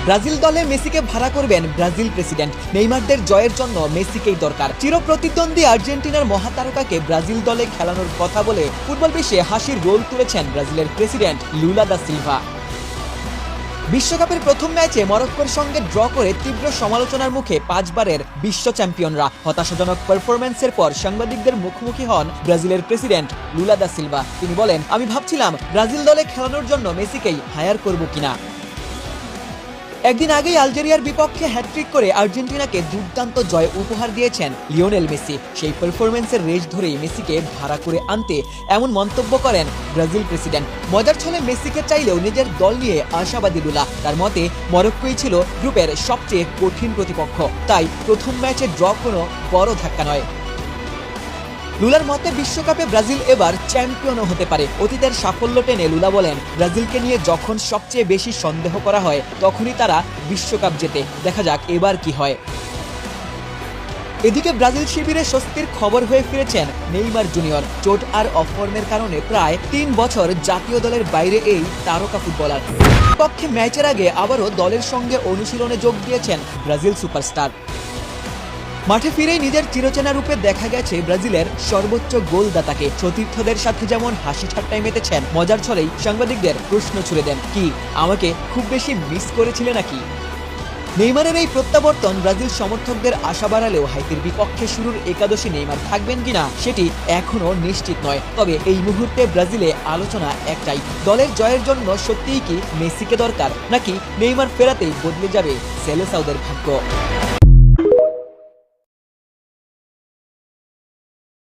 Brazil দলে মেসিকে ভাড়া করবেন ব্রাজিল প্রেসিডেন্ট। নেইমারদের জয়ের জন্য মেসিকেই দরকার। চিরপ্রতিদ্বন্দ্বী আর্জেন্টিনার মহাতারকাকে ব্রাজিল দলে খেলানোর কথা বলে ফুটবল বিশ্বে হাসির রোল তুলেছেন ব্রাজিলের প্রেসিডেন্ট লুলা দা সিলভা। বিশ্বকাপের প্রথম ম্যাচে মরক্কোর সঙ্গে ড্র করে তীব্র সমালোচনার মুখে 5 বারের বিশ্ব চ্যাম্পিয়নরা। হতাশাজনক পারফরম্যান্সের পর সাংবাদিকদের মুখোমুখি হন ব্রাজিলের প্রেসিডেন্ট লুলা দা সিলভা। তিনি বলেন, আমি ভাবছিলাম ব্রাজিল দলে খেলানোর জন্য মেসিকেই হায়ার করব কিনা। একদিন আগেই আলজেরিয়ার বিপক্ষে হ্যাটট্রিক করে আর্জেন্টিনাকে দুর্দান্ত জয় উপহার দিয়েছেন লিওনেল মেসি। সেই পারফরম্যান্সের রেশ ধরেই মেসিকে ভাড়া করে আনতে এমন মন্তব্য করেন ব্রাজিল প্রেসিডেন্ট। মজার ছলে মেসিকে চাইলেও নিজের দল নিয়ে আশাবাদী লুলা। তার মতে মরক্কোই ছিল গ্রুপের সবচেয়ে কঠিন প্রতিপক্ষ, তাই প্রথম ম্যাচে ড্র কোনো বড় ধাক্কা নয়। লুলার মতে বিশ্বকাপে ব্রাজিল এবার চ্যাম্পিয়নও হতে পারে। অতীতের সাফল্য টেনে লুলা বলেন, ব্রাজিলকে নিয়ে যখন সবচেয়ে বেশি সন্দেহ করা হয় তখনই তারা বিশ্বকাপ জেতে। দেখা যাক এবার কি হয়। এদিকে ব্রাজিল শিবিরে স্বস্তির খবর হয়ে ফিরেছেন নেইমার জুনিয়র। চোট আর অফর্মের কারণে প্রায় 3 বছর জাতীয় দলের বাইরে এই তারকা ফুটবলার। পক্ষে ম্যাচের আগে আবারও দলের সঙ্গে অনুশীলনে যোগ দিয়েছেন ব্রাজিল সুপারস্টার। মাঠে ফিরেই নিজের চিরচেনা রূপে দেখা গেছে ব্রাজিলের সর্বোচ্চ গোলদাতাকে। সতীর্থদের সাথে যেমন হাসি ঠাট্টায় মেতেছেন, মজার ছলেই সাংবাদিকদের প্রশ্ন ছুড়ে দেন, কি আমাকে খুব বেশি মিস করেছিলে নাকি? নেইমারের এই প্রত্যাবর্তন ব্রাজিল সমর্থকদের আশা বাড়ালেও হাইতির বিপক্ষে শুরুর একাদশে নেইমার থাকবেন কিনা সেটি এখনো নিশ্চিত নয়। তবে এই মুহূর্তে ব্রাজিলে আলোচনা একটাই, দলের জয়ের জন্য সত্যিই কি মেসিকে দরকার, নাকি নেইমার ফেরাতেই বদলে যাবে সেলেসাওদের ভাগ্য?